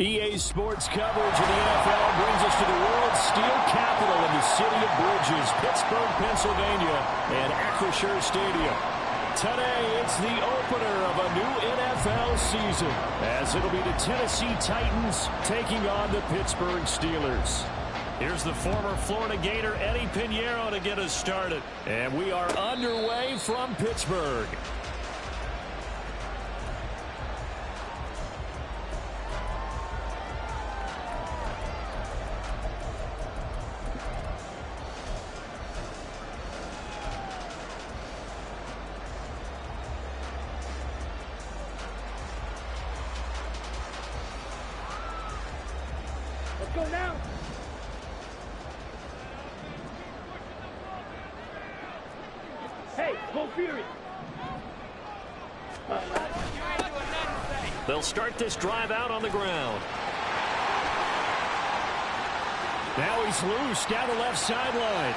EA Sports coverage of the NFL brings us to the world's steel capital in the city of Bridges, Pittsburgh, Pennsylvania, and Acrisure Stadium. Today, it's the opener of a new NFL season, as it'll be the Tennessee Titans taking on the Pittsburgh Steelers. Here's the former Florida Gator, Eddie Pinheiro, to get us started. And we are underway from Pittsburgh. Let's go now. Hey, go Fury. They'll start this drive out on the ground. Now he's loose down the left sideline.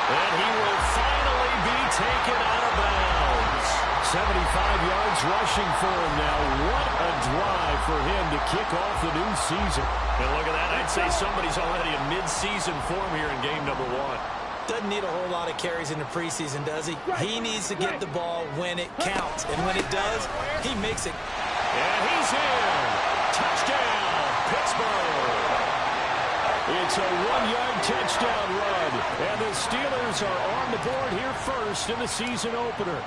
And he will finally be taken out of bounds. 75 yards rushing for him now. What a drive for him to kick off the new season. And look at that. I'd say somebody's already in mid-season form here in game number 1. Doesn't need a whole lot of carries in the preseason, does he? He needs to get the ball when it counts. And when it does, he makes it. And he's in. Touchdown, Pittsburgh. It's a 1-yard touchdown run. And the Steelers are on the board here first in the season opener.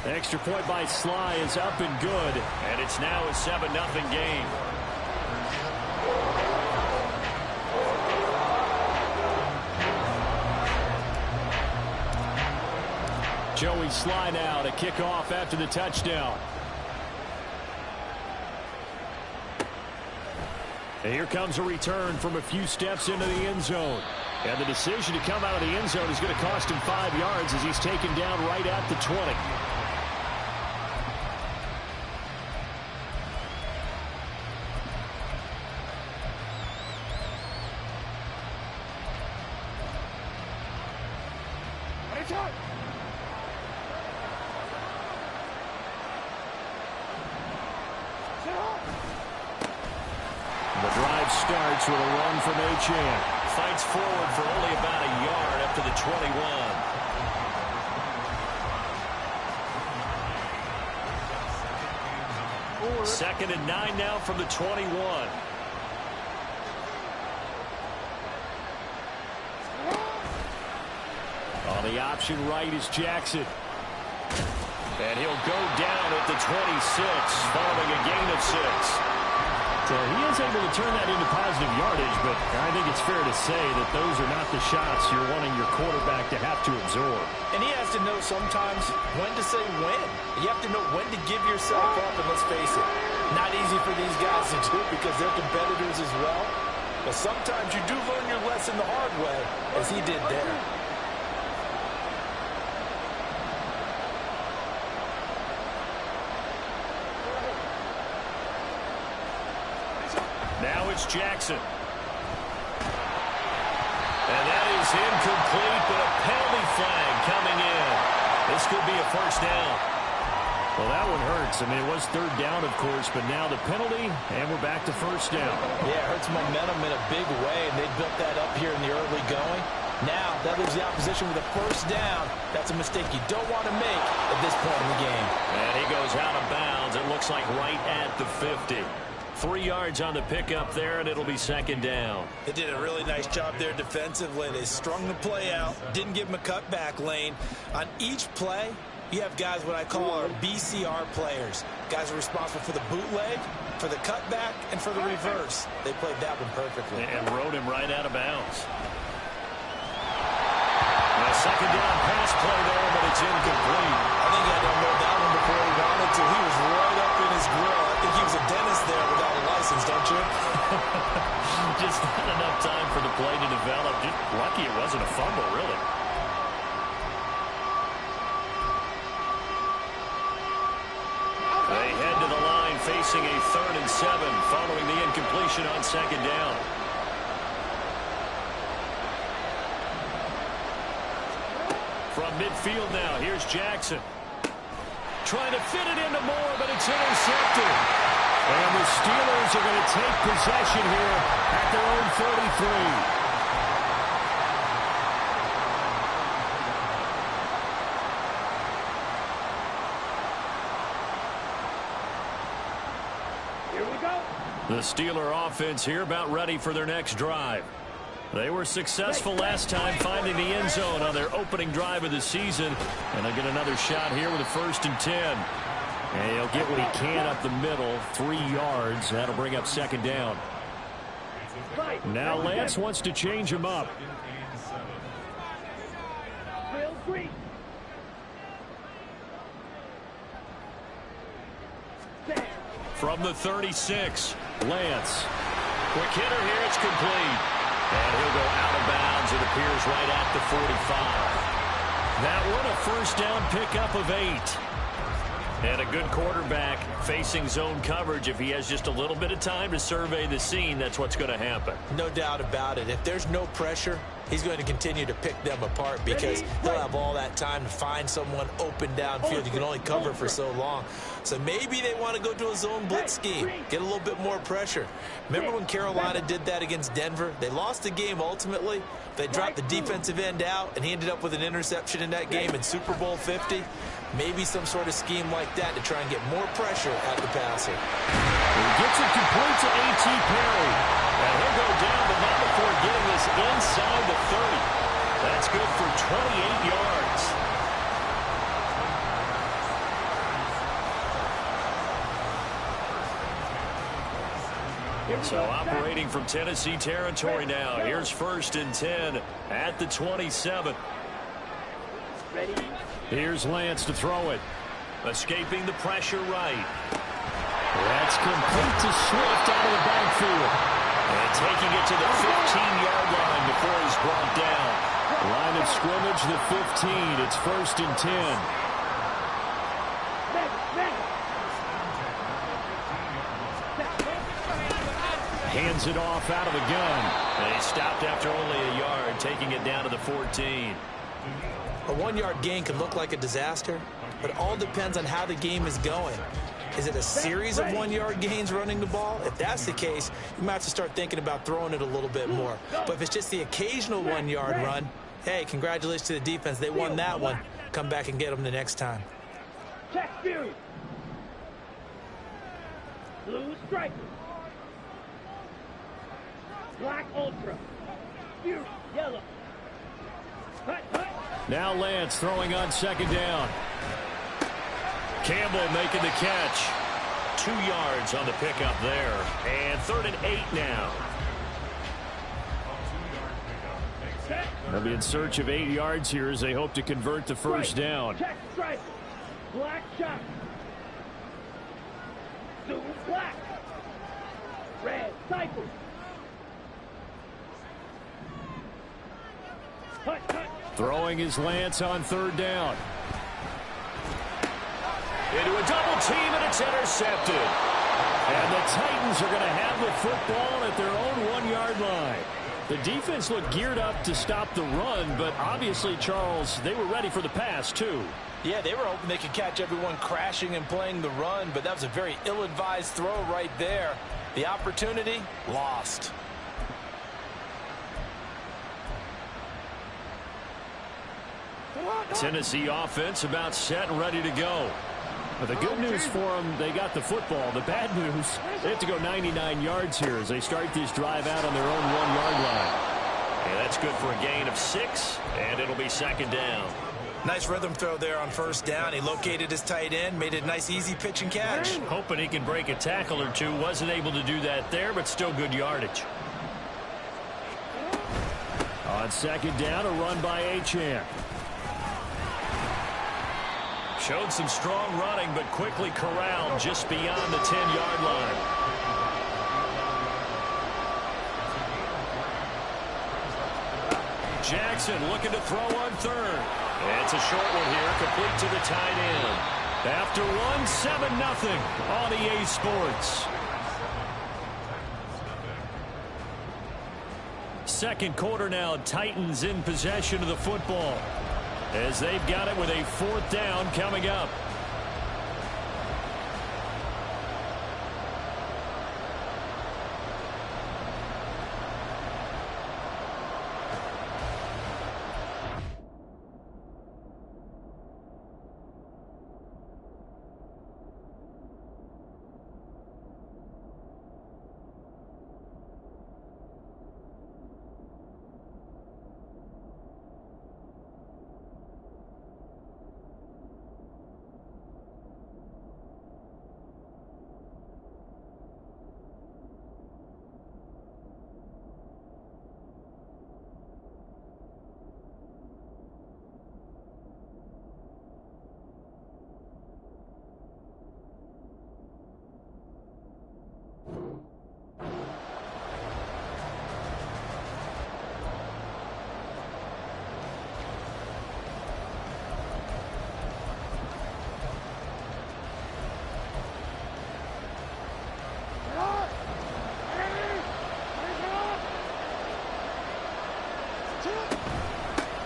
Extra point by Sly is up and good. And it's now a 7-0 game. Joey Sly now to kick off after the touchdown. And here comes a return from a few steps into the end zone. And the decision to come out of the end zone is going to cost him 5 yards as he's taken down right at the 20. The drive starts with a run from Achane. Fights forward for only about a yard up to the 21. Second and 9 now from the 21. On the option right is Jackson. And he'll go down at the 26 following a gain of 6. So he is able to turn that into positive yardage, but I think it's fair to say that those are not the shots you're wanting your quarterback to have to absorb. And he has to know sometimes when to say when. You have to know when to give yourself up, and let's face it, not easy for these guys to do because they're competitors as well. But sometimes you do learn your lesson the hard way, as he did there. Now it's Jackson. And that is incomplete, but a penalty flag coming in. This could be a first down. Well, that one hurts. I mean, it was third down, of course, but now the penalty, and we're back to first down. Yeah, it hurts momentum in a big way, and they built that up here in the early going. Now, that leaves the opposition with a first down. That's a mistake you don't want to make at this point in the game. And he goes out of bounds. It looks like right at the 50. 3 yards on the pickup there, and it'll be second down. They did a really nice job there defensively. They strung the play out, didn't give him a cutback lane. On each play, you have guys what I call our BCR players. Guys are responsible for the bootleg, for the cutback, and for the reverse. They played that one perfectly. And rode him right out of bounds. A second down pass play there, but it's incomplete. I think I don't know that one before he wanted to. He was right up in his grill. I think he was a dentist there without a license, don't you? Just not enough time for the play to develop. Just lucky it wasn't a fumble, really. They head to the line facing a 3rd and 7 following the incompletion on second down. From midfield now, here's Jackson. trying to fit it into Moore, but it's intercepted. And the Steelers are going to take possession here at their own 33. The Steeler offense here about ready for their next drive. They were successful last time finding the end zone on their opening drive of the season. And they'll get another shot here with a 1st and 10. And he'll get what he can up the middle, 3 yards. That'll bring up 2nd down. Now Lance wants to change him up. From the 36, Lance. Quick hitter here, it's complete. And he'll go out of bounds, it appears, right at the 45. That one a 1st down pickup of 8. And a good quarterback facing zone coverage. If he has just a little bit of time to survey the scene, that's what's going to happen. No doubt about it. If there's no pressure, he's going to continue to pick them apart because he'll have all that time to find someone open downfield. You can only cover for so long. So maybe they want to go to a zone blitz scheme, get a little bit more pressure. Remember when Carolina did that against Denver? They lost the game ultimately. They dropped the defensive end out, and he ended up with an interception in that game in Super Bowl 50. Maybe some sort of scheme like that to try and get more pressure at the passer. He gets it complete to A.T. Perry. And he'll go down, but not before getting this inside the 30. That's good for 28 yards. So operating from Tennessee territory now. Here's 1st and 10 at the 27. Ready? Here's Lance to throw it. Escaping the pressure right. That's complete to Swift out of the backfield. And taking it to the 15-yard line before he's brought down. Line of scrimmage, the 15. It's 1st and 10. Hands it off out of the gun. And he stopped after only a yard, taking it down to the 14. A 1-yard gain can look like a disaster, but it all depends on how the game is going. Is it a series of 1-yard gains running the ball? If that's the case, you might have to start thinking about throwing it a little bit more. But if it's just the occasional 1-yard run, hey, congratulations to the defense. They won that one. Come back and get them the next time. Check Fury. Blue striker. Black ultra. Fury yellow. Hut, hut. Now Lance throwing on 2nd down. Campbell making the catch. 2 yards on the pickup there. And 3rd and 8 now. They'll be in search of 8 yards here as they hope to convert the 1st down. Check striker. Black shot. Blue black. Red cycle. Hut, hut. Throwing is Lance on 3rd down. Into a double team, and it's intercepted. And the Titans are going to have the football at their own 1-yard line. The defense looked geared up to stop the run, but obviously, Charles, they were ready for the pass, too. Yeah, they were hoping they could catch everyone crashing and playing the run, but that was a very ill-advised throw right there. The opportunity, lost. Tennessee offense about set and ready to go. But the good news for them, they got the football. The bad news, they have to go 99 yards here as they start this drive out on their own 1-yard line. And that's good for a gain of 6, and it'll be 2nd down. Nice rhythm throw there on 1st down. He located his tight end, made it a nice, easy pitch and catch. Hoping he can break a tackle or two. Wasn't able to do that there, but still good yardage. On 2nd down, a run by Achane. Showed some strong running, but quickly corralled just beyond the 10-yard line. Jackson looking to throw on 3rd. It's a short one here, complete to the tight end. After one, 7-0 on EA Sports. Second quarter now, Titans in possession of the football, as they've got it with a 4th down coming up.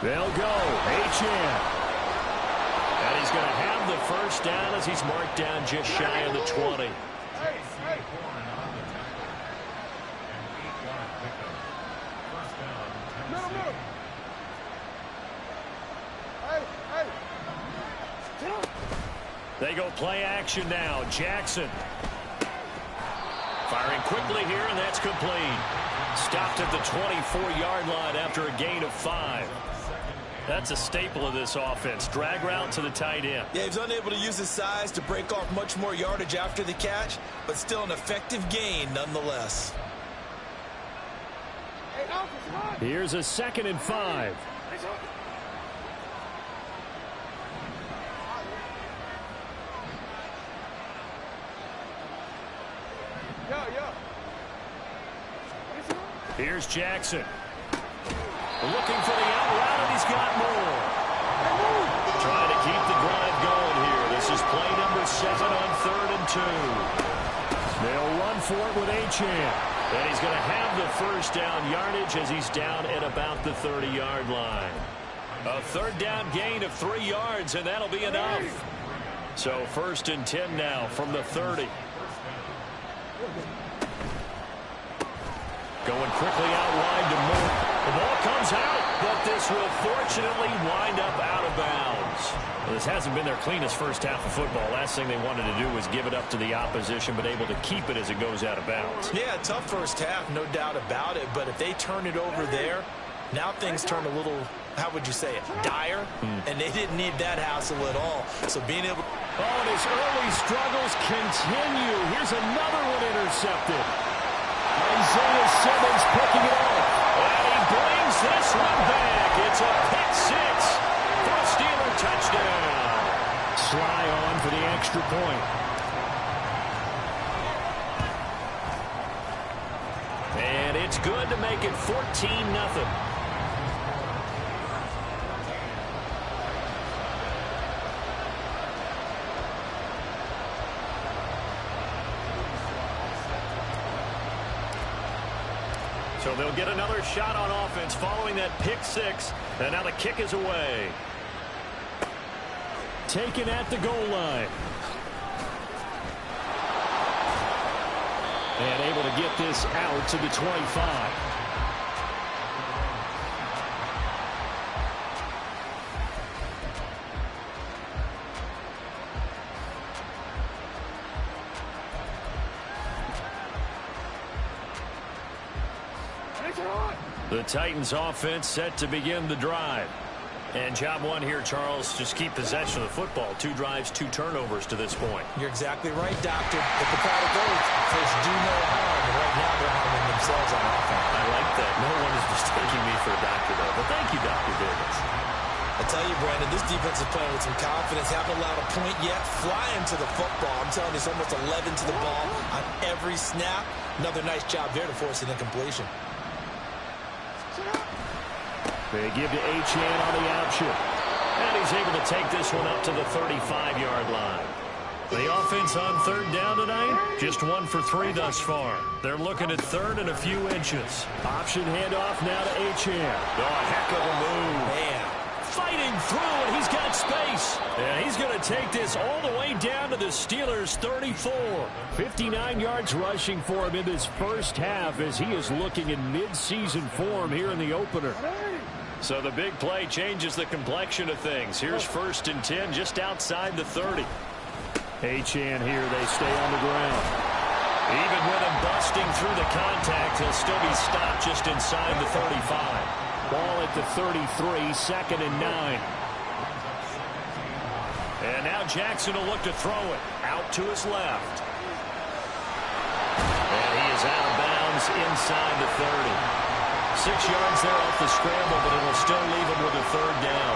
They'll go. Achane. And he's going to have the first down as he's marked down just shy of the 20. They go play action now. Jackson. Firing quickly here, and that's complete. Stopped at the 24-yard line after a gain of 5. That's a staple of this offense. Drag route to the tight end. Yeah, he was unable to use his size to break off much more yardage after the catch, but still an effective gain nonetheless. Here's a 2nd and 5. Here's Jackson. Looking for the out route, and he's got more. Trying to keep the drive going here. This is play number 7 on 3rd and 2. They'll run for it with Achane. And he's going to have the first down yardage as he's down at about the 30-yard line. A 3rd down gain of 3 yards, and that'll be enough. So 1st and 10 now from the 30. Going quickly out wide to Moore. The ball comes out, but this will fortunately wind up out of bounds. Well, this hasn't been their cleanest first half of football. Last thing they wanted to do was give it up to the opposition, but able to keep it as it goes out of bounds. Yeah, tough first half, no doubt about it. But if they turn it over there, now things turn a little, how would you say it, dire? And they didn't need that hassle at all. So being able... Oh, and his early struggles continue. Here's another one intercepted. Isaiah Simmons picking it up. And he brings this one back. It's a pick 6 for a Steeler touchdown. Sly on for the extra point. And it's good to make it 14-0. So they'll get another shot on offense following that pick 6. And now the kick is away. Taken at the goal line. And able to get this out to the 25. The Titans offense set to begin the drive. And job one here, Charles, just keep possession of the football. 2 drives, 2 turnovers to this point. You're exactly right, Doctor. If the crowd goes, first do no harm. And right now they're harming themselves on offense. I like that. No one is mistaking me for a doctor, though. But thank you, Dr. Davis. I tell you, Brandon, this defense is playing with some confidence. Haven't allowed a point yet. Flying to the football. I'm telling you, it's almost 11 to the ball on every snap. Another nice job there to force an incompletion. They give to Achane on the option. And he's able to take this one up to the 35-yard line. The offense on 3rd down tonight, just 1 for 3 thus far. They're looking at 3rd and a few inches. Option handoff now to Achane. Oh, a heck of a move. Man. Fighting through, and he's got space. And he's going to take this all the way down to the Steelers' 34. 59 yards rushing for him in this first half as he is looking in mid-season form here in the opener. So the big play changes the complexion of things. Here's 1st and 10 just outside the 30. Achane here, they stay on the ground. Even with him busting through the contact, he'll still be stopped just inside the 35. Ball at the 33, 2nd and 9. And now Jackson will look to throw it out to his left. And he is out of bounds inside the 30. 6 yards there off the scramble, but it'll still leave him with a 3rd down.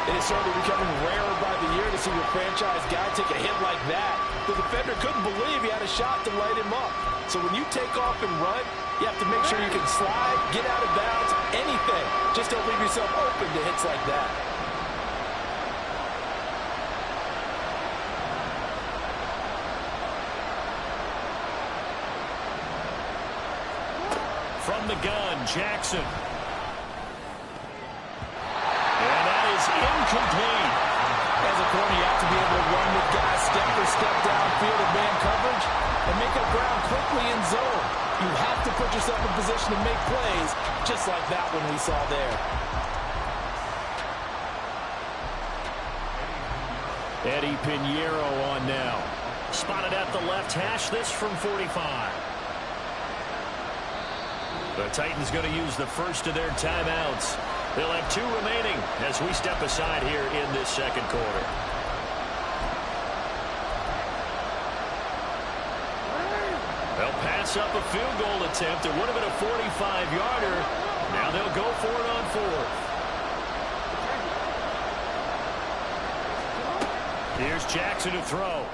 It is certainly becoming rarer by the year to see your franchise guy take a hit like that. The defender couldn't believe he had a shot to light him up. So when you take off and run, you have to make sure you can slide, get out of bounds, anything. Just don't leave yourself open to hits like that. From the gun, Jackson. is incomplete. As a corner, you have to be able to run with guys step for step downfield in man coverage and make up ground quickly in zone. You have to put yourself in position to make plays, just like that one we saw there. Eddie Piñeiro on now. Spotted at the left hash, this from 45. The Titans going to use the first of their timeouts. They'll have 2 remaining as we step aside here in this second quarter. They'll pass up a field goal attempt. It would have been a 45-yarder. Now they'll go for it on 4th. Here's Jackson to throw.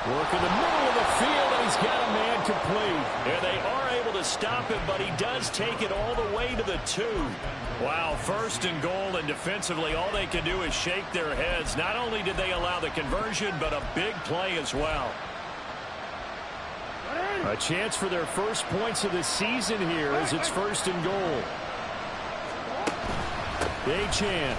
Work in the middle of the field, and he's got a man complete. And they are able to stop him, but he does take it all the way to the 2. Wow, 1st and goal, and defensively all they can do is shake their heads. Not only did they allow the conversion, but a big play as well. A chance for their first points of the season here as it's 1st and goal. Achane.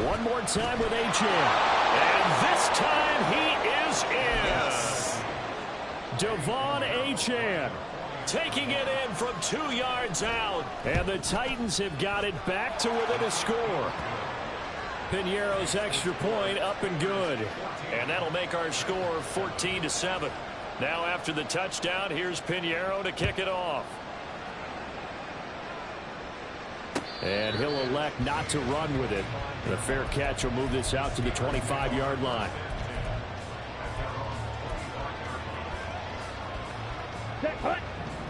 One more time with Achane. And this time he is in. Yes. Devon Achane taking it in from 2 yards out. And the Titans have got it back to within a score. Piñeiro's extra point up and good. And that'll make our score 14-7. Now after the touchdown, here's Piñeiro to kick it off. And he'll elect not to run with it. The fair catch will move this out to the 25-yard line.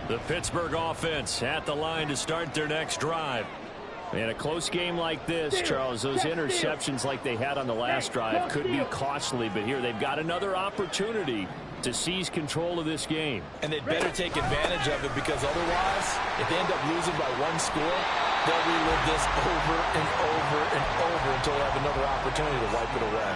The Pittsburgh offense at the line to start their next drive. In a close game like this, Charles, those interceptions like they had on the last drive could be costly, but here they've got another opportunity to seize control of this game. And they'd better take advantage of it, because otherwise, if they end up losing by 1 score, they'll relive this over and over and over until they have another opportunity to wipe it away.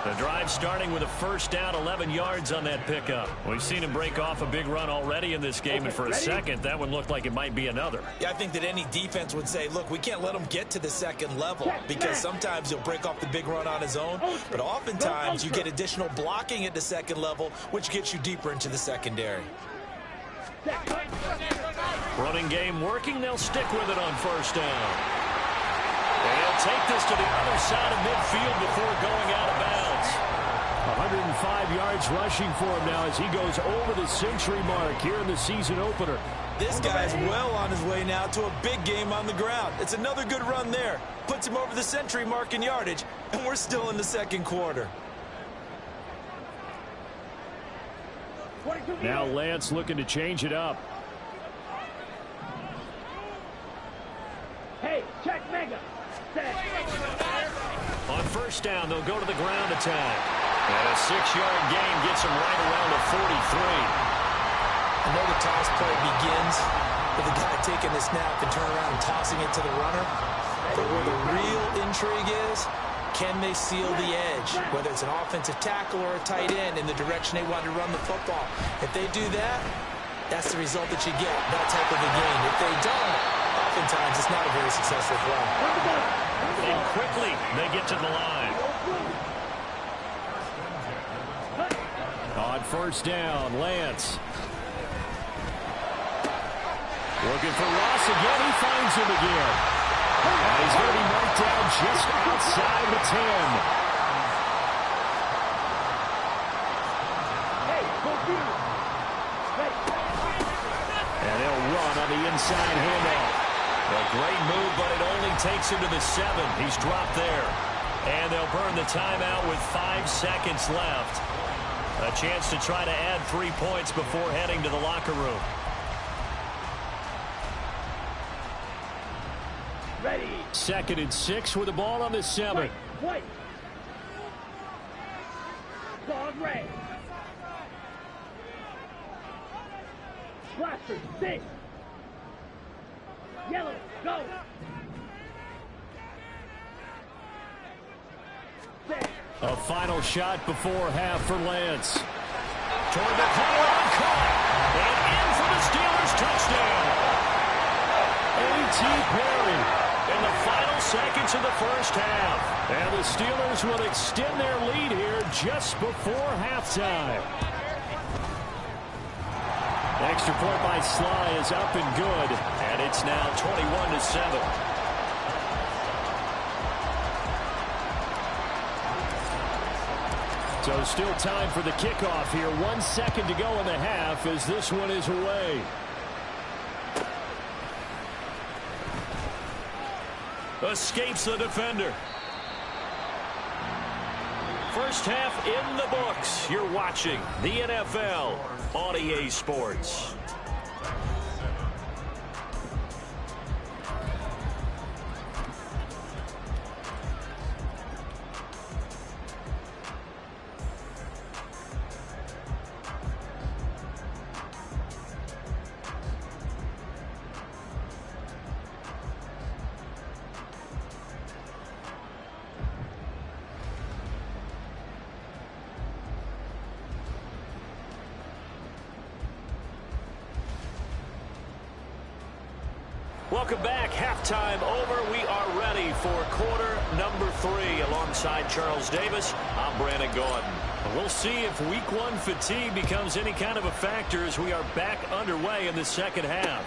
The drive starting with a first down, 11 yards on that pickup. We've seen him break off a big run already in this game, and for a second, that one looked like it might be another. Yeah, I think that any defense would say, look, we can't let him get to the second level, because sometimes he'll break off the big run on his own, but oftentimes you get additional blocking at the second level, which gets you deeper into the secondary. Running game working. They'll stick with it on first down. And he'll take this to the other side of midfield before going out of bounds. 105 yards rushing for him now as he goes over the century mark here in the season opener. This guy's well on his way now to a big game on the ground. It's another good run there. Puts him over the century mark in yardage, and we're still in the second quarter. Now Lance looking to change it up. Hey, check Mega. On first down, they'll go to the ground attack. And a 6-yard gain gets him right around the 43. I know the toss play begins with the guy taking the snap and turn around and tossing it to the runner. But where the real intrigue is, can they seal the edge? Whether it's an offensive tackle or a tight end in the direction they want to run the football. If they do that, that's the result that you get, that type of a game. If they don't, oftentimes it's not a very successful play. And quickly they get to the line. On first down, Lance. Looking for Ross again. He finds him again. And he's going to be marked down just outside the 10. And they'll run on the inside handoff. A great move, but it only takes him to the 7. He's dropped there. And they'll burn the timeout with 5 seconds left. A chance to try to add 3 points before heading to the locker room. Ready. 2nd and 6 with the ball on the 7. White. Dog red. Blaster 6. Yellow, go. Set. A final shot before half for Lance. Toward the corner and caught. And in for the Steelers touchdown. A.T. Perry in the final seconds of the first half. And the Steelers will extend their lead here just before halftime. Extra point by Sly is up and good. And it's now 21-7. So still time for the kickoff here. 1 second to go in the half as this one is away. Escapes the defender. First half in the books. You're watching the NFL on EA Sports. Welcome back. Halftime over. We are ready for quarter number 3. Alongside Charles Davis, I'm Brandon Gordon. We'll see if week 1 fatigue becomes any kind of a factor as we are back underway in the second half.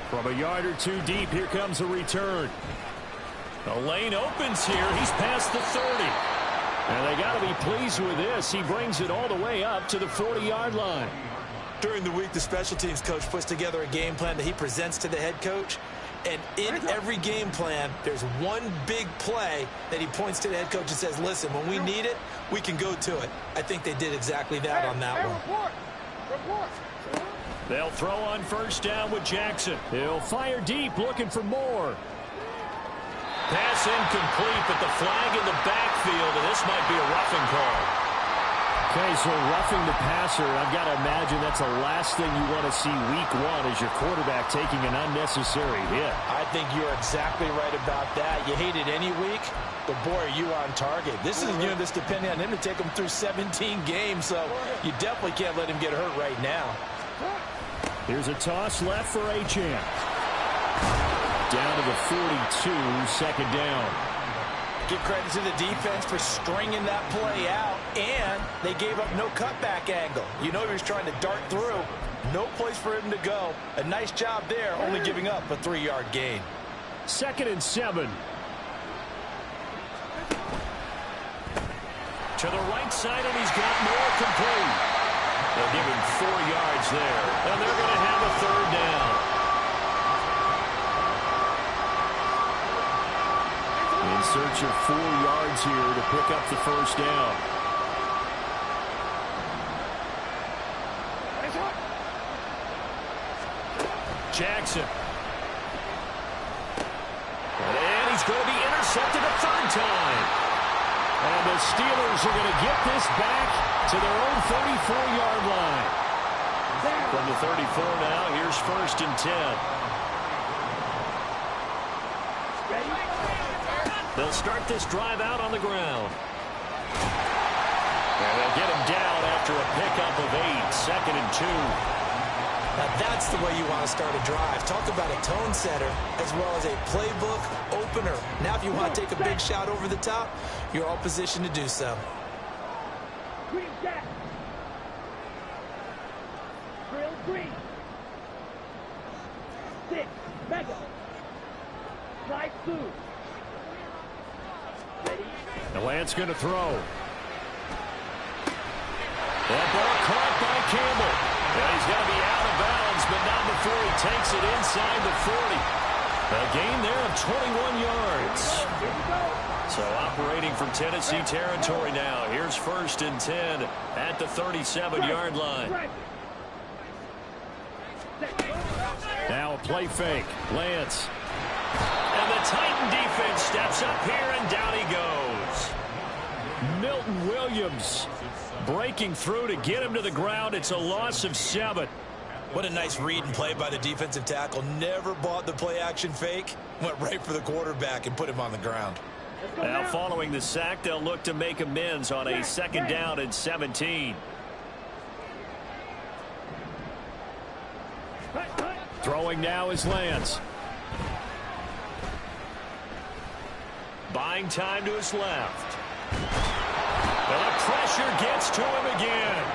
From a yard or two deep, here comes a return. The lane opens here. He's past the 30. And they got to be pleased with this. He brings it all the way up to the 40-yard line. During the week, the special teams coach puts together a game plan that he presents to the head coach. And in every game plan, there's one big play that he points to the head coach and says, listen, when we need it, we can go to it. I think they did exactly that on that one. They'll throw on first down with Jackson. He'll fire deep, looking for more. Pass incomplete, but the flag in the backfield, and this might be a roughing call. Okay, so roughing the passer, I've got to imagine that's the last thing you want to see week 1 as your quarterback taking an unnecessary hit. I think you're exactly right about that. You hate it any week, but boy, are you on target. This is this depending on him to take him through 17 games, so you definitely can't let him get hurt right now. Here's a toss left for Achane. Down to the 42, second down. Give credit to the defense for stringing that play out, and they gave up no cutback angle. You know he was trying to dart through. No place for him to go. A nice job there, only giving up a 3-yard gain. 2nd and 7. To the right side, and he's got more complete. They'll give him 4 yards there, and they're going to have a 3rd down. In search of 4 yards here to pick up the first down. Jackson. And he's going to be intercepted a 3rd time. And the Steelers are going to get this back to their own 34-yard line. From the 34 now, here's 1st and 10. They'll start this drive out on the ground. And they'll get him down after a pickup of 8, 2nd and 2. Now that's the way you want to start a drive. Talk about a tone setter as well as a playbook opener. Now if you want to take a big shot over the top, you're all positioned to do so. Green Jack. Drill green. 6, Mega. Slide through. The Lance going to throw. That ball caught by Campbell. And he's going to be out of bounds, but not before he takes it inside the 40. A gain there of 21 yards. So operating from Tennessee territory now. Here's 1st and 10 at the 37-yard line. Now a play fake. Lance. And the Titan defense steps up here, and down he goes. Milton Williams breaking through to get him to the ground. It's a loss of 7. What a nice read and play by the defensive tackle. Never bought the play-action fake. Went right for the quarterback and put him on the ground. Now, following the sack, they'll look to make amends on a second down and 17. Throwing now is Lance. Buying time to his left. And the pressure gets to him again.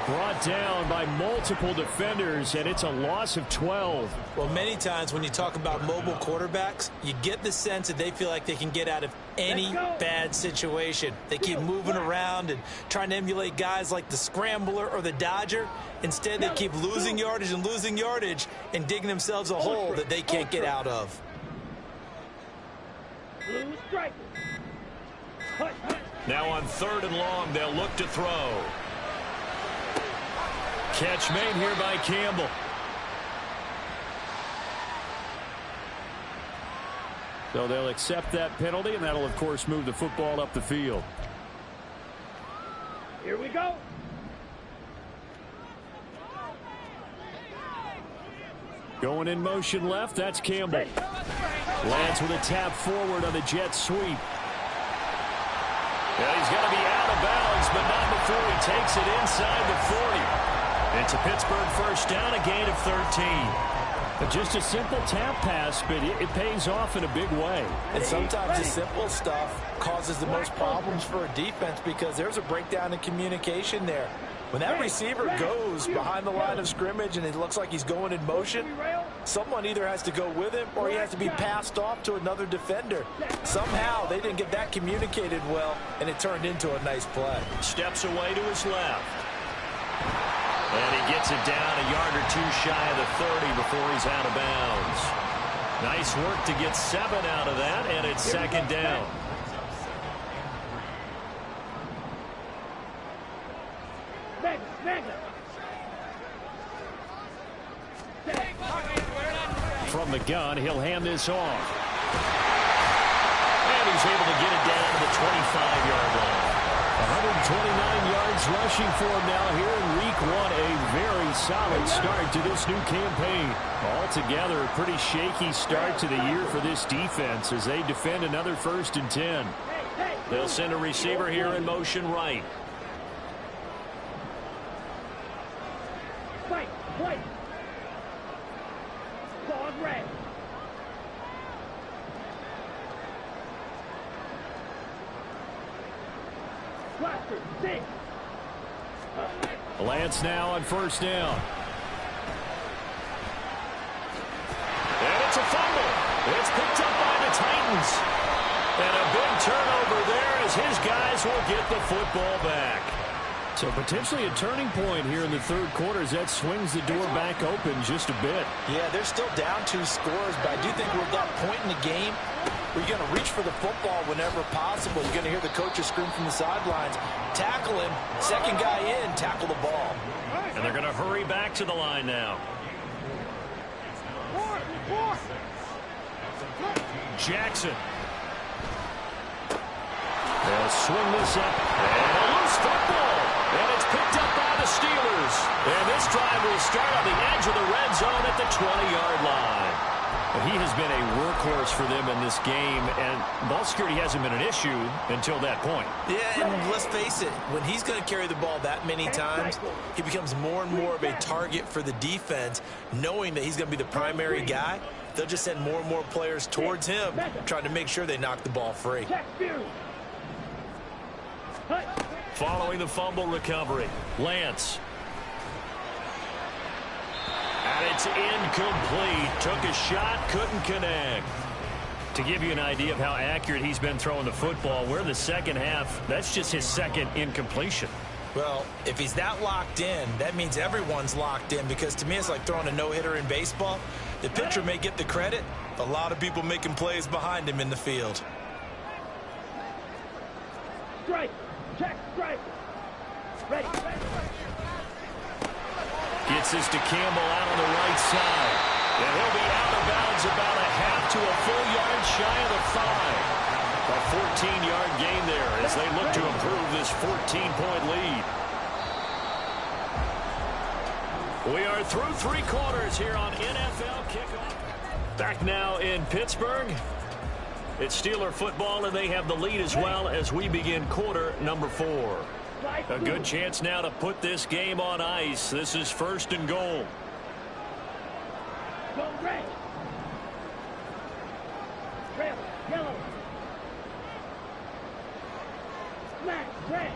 Brought down by multiple defenders, and it's a loss of 12. Well, many times when you talk about mobile quarterbacks, you get the sense that they feel like they can get out of any bad situation. They keep moving around and trying to emulate guys like the Scrambler or the Dodger. Instead, they keep losing yardage and digging themselves a hole that they can't get out of. Blue striker. Now on 3rd and long, they'll look to throw. Catch made here by Campbell. So they'll accept that penalty, and that'll, of course, move the football up the field. Here we go. Going in motion left, that's Campbell. Lance with a tap forward on the jet sweep. Yeah, he's going to be out of bounds, but not before he takes it inside the 40. It's a Pittsburgh first down, a gain of 13. But just a simple tap pass, but it pays off in a big way. And sometimes the simple stuff causes the most problems for a defense because there's a breakdown in communication there. When that receiver goes behind the line of scrimmage and it looks like he's going in motion, someone either has to go with him or he has to be passed off to another defender. Somehow they didn't get that communicated well, and it turned into a nice play. Steps away to his left. And he gets it down a yard or two shy of the 30 before he's out of bounds. Nice work to get 7 out of that, and it's second down. From the gun, he'll hand this off. And he's able to get it down to the 25-yard line. 129 yards rushing for him now here in week 1. A very solid start to this new campaign. Altogether, a pretty shaky start to the year for this defense as they defend another 1st and 10. They'll send a receiver here in motion right. White. Ball red. Blaster, 6. Lance now on 1st down. And it's a fumble. It's picked up by the Titans. And a big turnover there as his guys will get the football back. So potentially a turning point here in the 3rd quarter as that swings the door back open just a bit. Yeah, they're still down 2 scores, but I do think we're at that point in the game where you're going to reach for the football whenever possible. You're going to hear the coaches scream from the sidelines. Tackle him. Second guy in, tackle the ball. And they're going to hurry back to the line now. Jackson. They'll swing this up. And a loose football. And it's picked up by the Steelers. And this drive will start on the edge of the red zone at the 20-yard line. He has been a workhorse for them in this game, and ball security hasn't been an issue until that point. Yeah, and let's face it, when he's going to carry the ball that many times, he becomes more and more of a target for the defense, knowing that he's going to be the primary guy. They'll just send more and more players towards him, trying to make sure they knock the ball free. Following the fumble recovery, Lance. And it's incomplete. Took a shot, couldn't connect. To give you an idea of how accurate he's been throwing the football, we're in the second half. That's just his 2nd incompletion. Well, if he's that locked in, that means everyone's locked in, because to me it's like throwing a no-hitter in baseball. The pitcher may get the credit, a lot of people making plays behind him in the field. Strike. Check strike. Ready. Gets this to Campbell out on the right side. And he'll be out of bounds about a half to a full yard shy of the 5. A 14-yard gain there as they look to improve this 14-point lead. We are through 3 quarters here on NFL Kickoff. Back now in Pittsburgh. It's Steeler football, and they have the lead as well as we begin quarter number 4. A good chance now to put this game on ice. This is 1st and goal. Go red. Red, yellow. Black, red.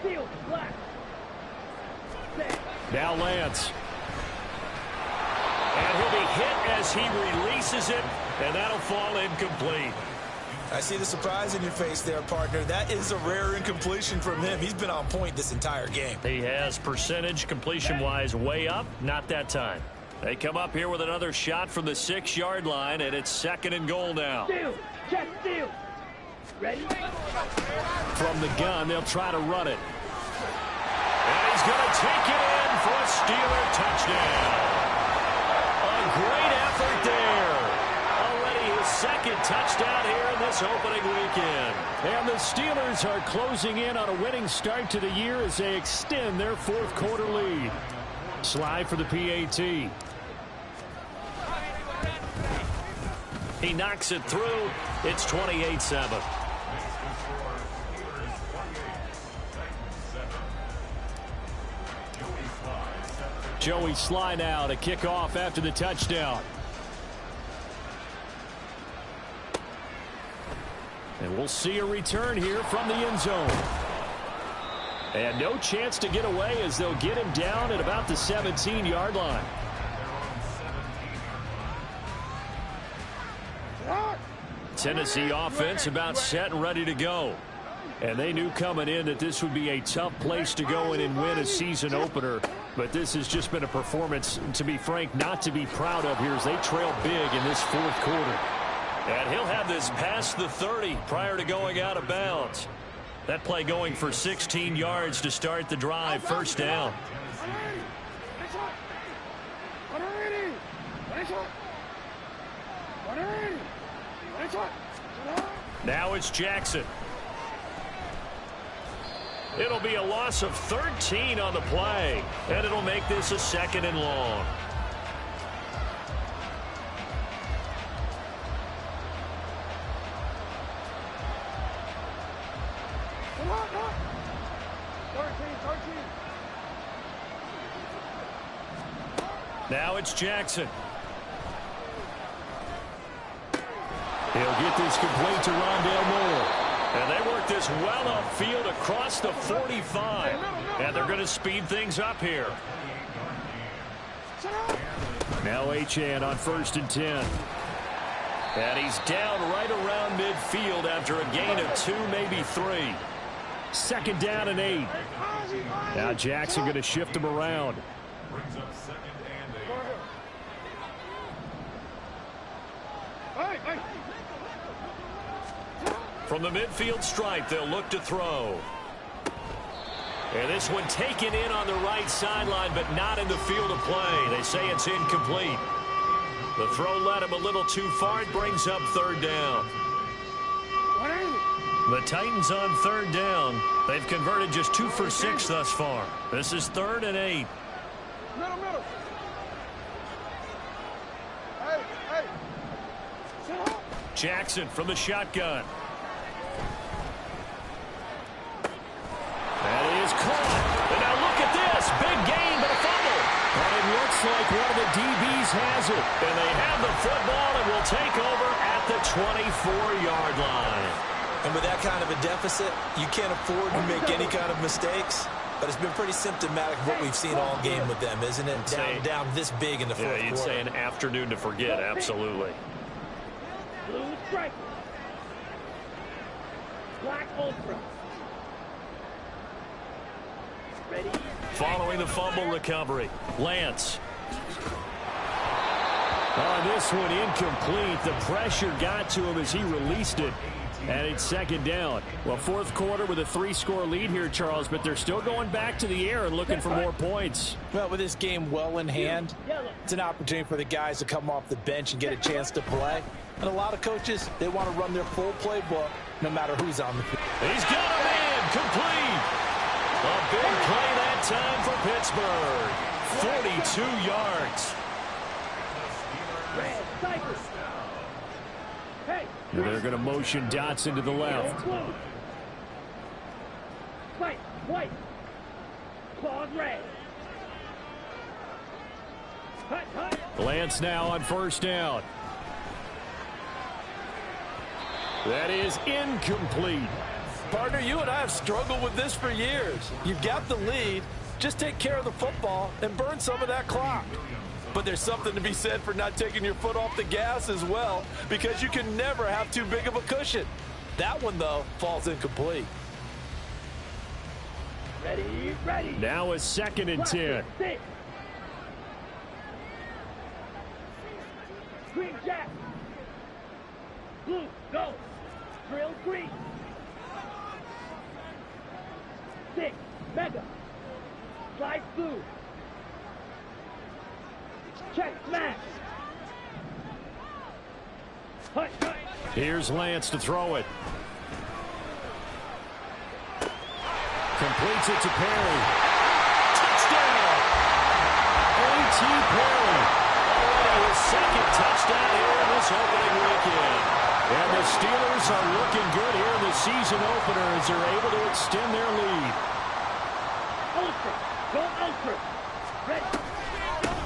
Steel, black. Red. Now Lance. And he'll be hit as he releases it, and that'll fall incomplete. I see the surprise in your face there, partner. That is a rare incompletion from him. He's been on point this entire game. He has percentage completion-wise way up. Not that time. They come up here with another shot from the 6-yard line, and it's 2nd and goal now. Steel, check steel. Ready? From the gun, they'll try to run it. And he's going to take it in for a Steeler touchdown. A great effort there. Already his 2nd touchdown here in this opening weekend. And the Steelers are closing in on a winning start to the year as they extend their 4th quarter lead. Slide for the PAT. He knocks it through. It's 28-7. Joey Sly now to kick off after the touchdown. And we'll see a return here from the end zone. And no chance to get away as they'll get him down at about the 17-yard line. Tennessee offense about set and ready to go. And they knew coming in that this would be a tough place to go in and win a season opener. But this has just been a performance, to be frank, not to be proud of here as they trail big in this 4th quarter. And he'll have this past the 30 prior to going out of bounds. That play going for 16 yards to start the drive. 1st down. Now it's Jackson. It'll be a loss of 13 on the play, and it'll make this a 2nd and long. Now it's Jackson. He'll get this complete to Rondale Moore. And they work this well upfield across the 45. And they're going to speed things up here. Now Achane on 1st and 10. And he's down right around midfield after a gain of 2, maybe 3. 2nd down and 8. Now Jackson going to shift him around. From the midfield stripe, they'll look to throw. And this one taken in on the right sideline, but not in the field of play. They say it's incomplete. The throw led him a little too far. It brings up 3rd down. The Titans on 3rd down. They've converted just 2 for 6 thus far. This is 3rd and 8. Middle. Jackson from the shotgun. That is caught. And now look at this. Big gain, but a fumble. And it looks like one of the DBs has it. And they have the football and will take over at the 24-yard line. And with that kind of a deficit, you can't afford to make any kind of mistakes. But it's been pretty symptomatic of what we've seen all game with them, isn't it? Down this big in the 4th quarter. Yeah, you'd say an afternoon to forget, absolutely. Blue stripe. Black ultra. Ready? Following the fumble recovery, Lance. On this one, incomplete. The pressure got to him as he released it. And it's 2nd down. Well, 4th quarter with a 3-score lead here, Charles, but they're still going back to the air and looking for more points. Well, with this game well in hand, it's an opportunity for the guys to come off the bench and get a chance to play. And a lot of coaches, they want to run their full playbook no matter who's on the field. He's got a man complete. A big play that time for Pittsburgh. 42 yards. Red, Cypress. Hey. They're going to motion dots into the left. Fight, white. Claws red. Hut, hut. Lance now on first down. That is incomplete. Partner, you and I have struggled with this for years. You've got the lead. Just take care of the football and burn some of that clock. But there's something to be said for not taking your foot off the gas as well, because you can never have too big of a cushion. That one, though, falls incomplete. Ready, ready. Now a 2nd and 10. Six. Green jack. Blue, go. Drill green. 6, mega. Slide blue. Check, smash. Hut, hut. Here's Lance to throw it. Completes it to Perry. Touchdown! A.T. Perry. Already his 2nd touchdown here in this opening weekend. And the Steelers are looking good here in the season opener as they're able to extend their lead. Ultra. Go ultra. Ready.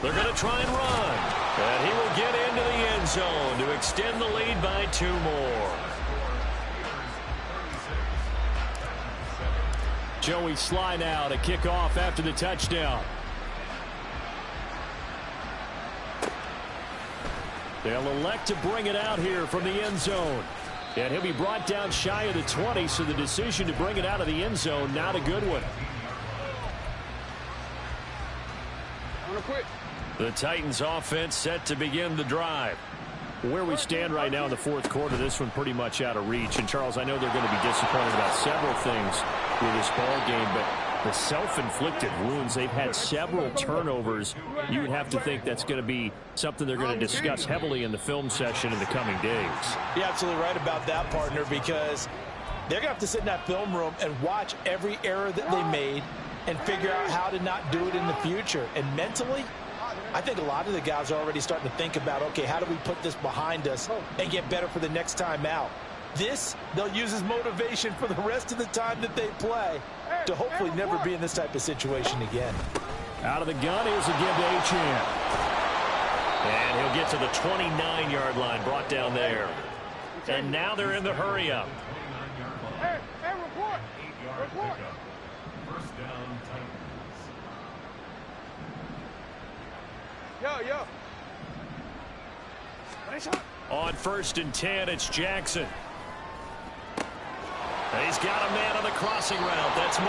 They're going to try and run. And he will get into the end zone to extend the lead by 2 more. Joey Sly now to kick off after the touchdown. They'll elect to bring it out here from the end zone. And he'll be brought down shy of the 20, so the decision to bring it out of the end zone, not a good one. The Titans offense set to begin the drive. Where we stand right now in the 4th quarter, this one pretty much out of reach. And, Charles, I know they're going to be disappointed about several things with this ball game, but the self-inflicted wounds, they've had several turnovers. You would have to think that's going to be something they're going to discuss heavily in the film session in the coming days. You're absolutely right about that, partner, because they're going to have to sit in that film room and watch every error that they made and figure out how to not do it in the future. And mentally, I think a lot of the guys are already starting to think about, okay, how do we put this behind us and get better for the next time out? This, they'll use as motivation for the rest of the time that they play to hopefully never be in this type of situation again. Out of the gun, here's a give to Achane. And he'll get to the 29-yard line, brought down there. And now they're in the hurry-up. Hey, report. Report. First down, Titans. Yo. On 1st and 10, it's Jackson. He's got a man on the crossing route. That's Moore.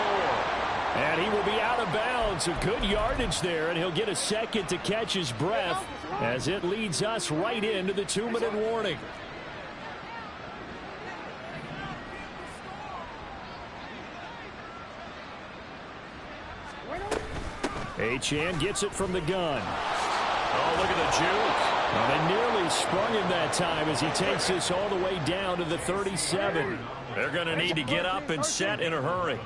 And he will be out of bounds. A good yardage there, and he'll get a 2nd to catch his breath as it leads us right into the 2-minute warning. Achane gets it from the gun. Oh, look at the juke. Well, they nearly sprung him that time as he takes this all the way down to the 37. They're going to need to get up and set in a hurry.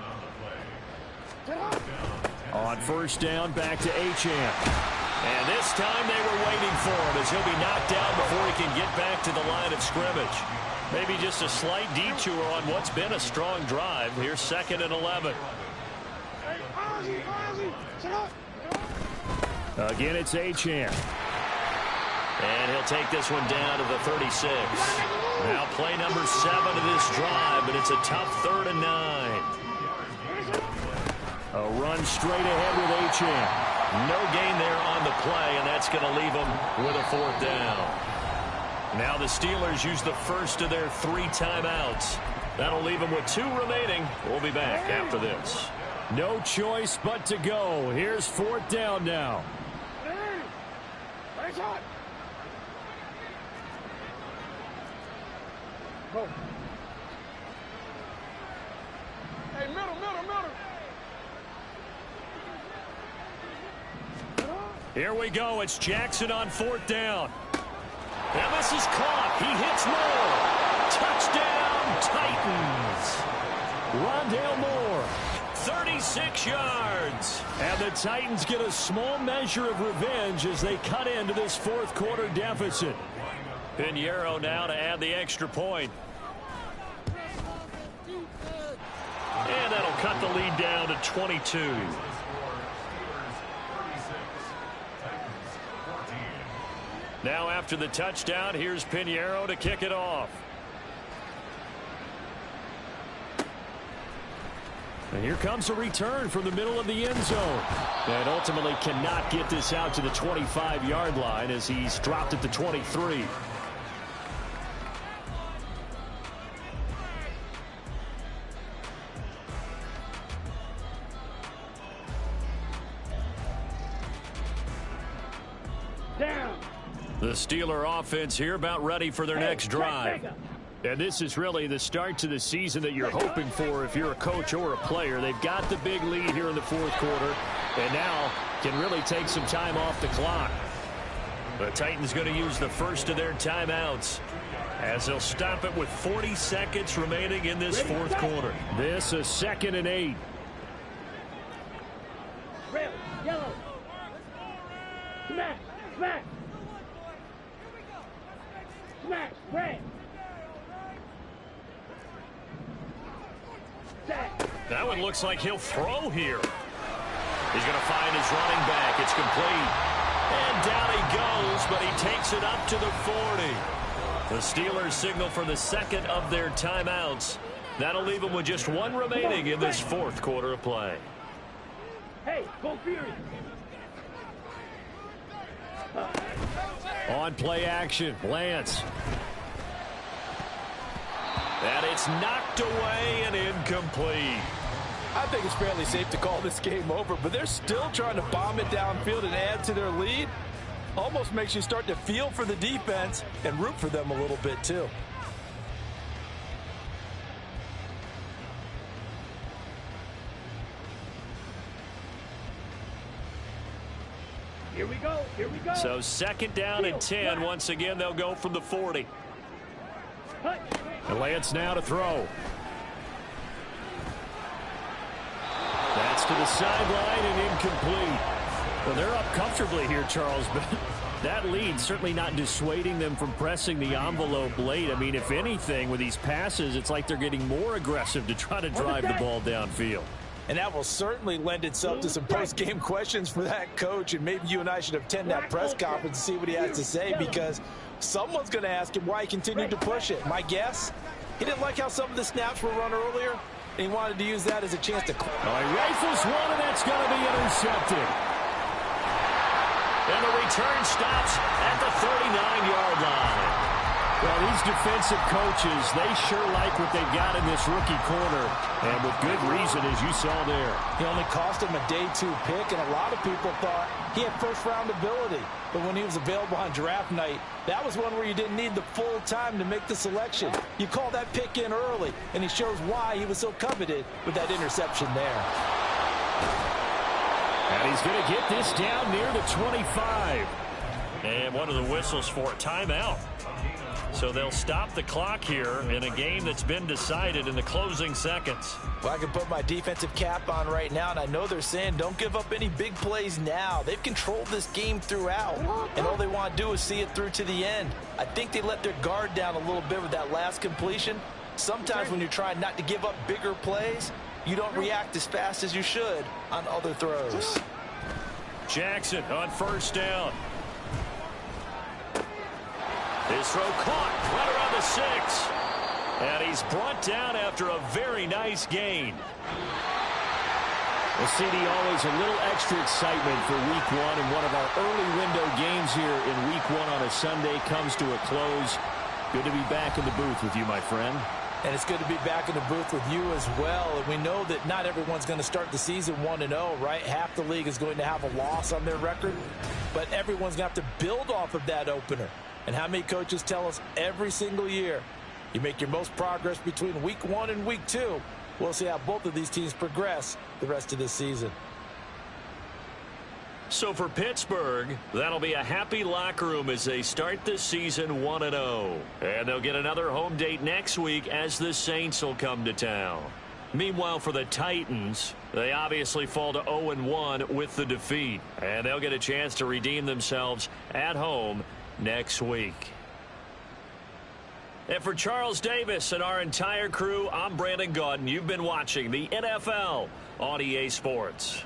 On 1st down, back to Achane. And this time they were waiting for him as he'll be knocked down before he can get back to the line of scrimmage. Maybe just a slight detour on what's been a strong drive. Here's 2nd and 11. Again, it's Achane. And he'll take this one down to the 36. Now play number 7 of this drive, but it's a tough 3rd and 9. A run straight ahead with Achane. No gain there on the play, and that's going to leave him with a 4th down. Now the Steelers use the first of their 3 timeouts. That'll leave them with 2 remaining. We'll be back after this. No choice but to go. Here's 4th down now. Hey, middle. Here we go. It's Jackson on 4th down. And this is caught. He hits Moore. Touchdown, Titans. Rondale Moore. 36 yards. And the Titans get a small measure of revenge as they cut into this fourth quarter deficit. Pinheiro now to add the extra point. And that'll cut the lead down to 22. Now after the touchdown, here's Pinheiro to kick it off. And here comes a return from the middle of the end zone. And ultimately cannot get this out to the 25-yard line as he's dropped at the 23. Down. The Steeler offense here about ready for their next drive. And this is really the start to the season that you're hoping for if you're a coach or a player. They've got the big lead here in the fourth quarter and now can really take some time off the clock. The Titans going to use the first of their timeouts as they'll stop it with 40 seconds remaining in this fourth quarter. This is 2nd and 8. Red, yellow. Smack, smack. Smack, red. That one looks like he'll throw here. He's going to find his running back. It's complete. And down he goes, but he takes it up to the 40. The Steelers signal for the second of their timeouts. That'll leave them with just one remaining in this fourth quarter of play. Hey, go Fury. On play action, Lance. And it's knocked away and incomplete. I think it's fairly safe to call this game over, but they're still trying to bomb it downfield and add to their lead. Almost makes you start to feel for the defense and root for them a little bit too. Here we go, here we go. So 2nd down and 10. Once again, they'll go from the 40. And Lance now to throw. That's to the sideline and incomplete. Well, they're up comfortably here, Charles, but that lead certainly not dissuading them from pressing the envelope late. I mean, if anything, with these passes, it's like they're getting more aggressive to try to drive the ball downfield. And that will certainly lend itself to some post-game questions for that coach, and maybe you and I should attend that press conference and see what he has to say, because someone's going to ask him why he continued to push it. My guess, he didn't like how some of the snaps were run earlier, and he wanted to use that as a chance to... He rifles one, and that's going to be intercepted. And the return stops at the 39-yard line. Well, these defensive coaches, they sure like what they've got in this rookie corner, and with good reason, as you saw there. He only cost him a day 2 pick, and a lot of people thought he had first-round ability. But when he was available on draft night, that was one where you didn't need the full time to make the selection. You call that pick in early, and he shows why he was so coveted with that interception there. And he's going to get this down near the 25. And one of the whistles for a timeout. So they'll stop the clock here in a game that's been decided in the closing seconds. Well, I can put my defensive cap on right now, and I know they're saying don't give up any big plays now. They've controlled this game throughout, and all they want to do is see it through to the end. I think they let their guard down a little bit with that last completion. Sometimes when you're trying not to give up bigger plays, you don't react as fast as you should on other throws. Jackson on 1st down. His throw caught right around the 6. And he's brought down after a very nice gain. Well, CD, always a little extra excitement for week 1. And one of our early window games here in week 1 on a Sunday comes to a close. Good to be back in the booth with you, my friend. And it's good to be back in the booth with you as well. And we know that not everyone's going to start the season 1-0, right? Half the league is going to have a loss on their record. But everyone's going to have to build off of that opener. And how many coaches tell us every single year, you make your most progress between week 1 and week 2. We'll see how both of these teams progress the rest of this season. So for Pittsburgh, that'll be a happy locker room as they start this season 1-0. And they'll get another home date next week as the Saints will come to town. Meanwhile, for the Titans, they obviously fall to 0-1 with the defeat, and they'll get a chance to redeem themselves at home next week. And for Charles Davis and our entire crew, I'm Brandon Gaudin. You've been watching the NFL on EA Sports.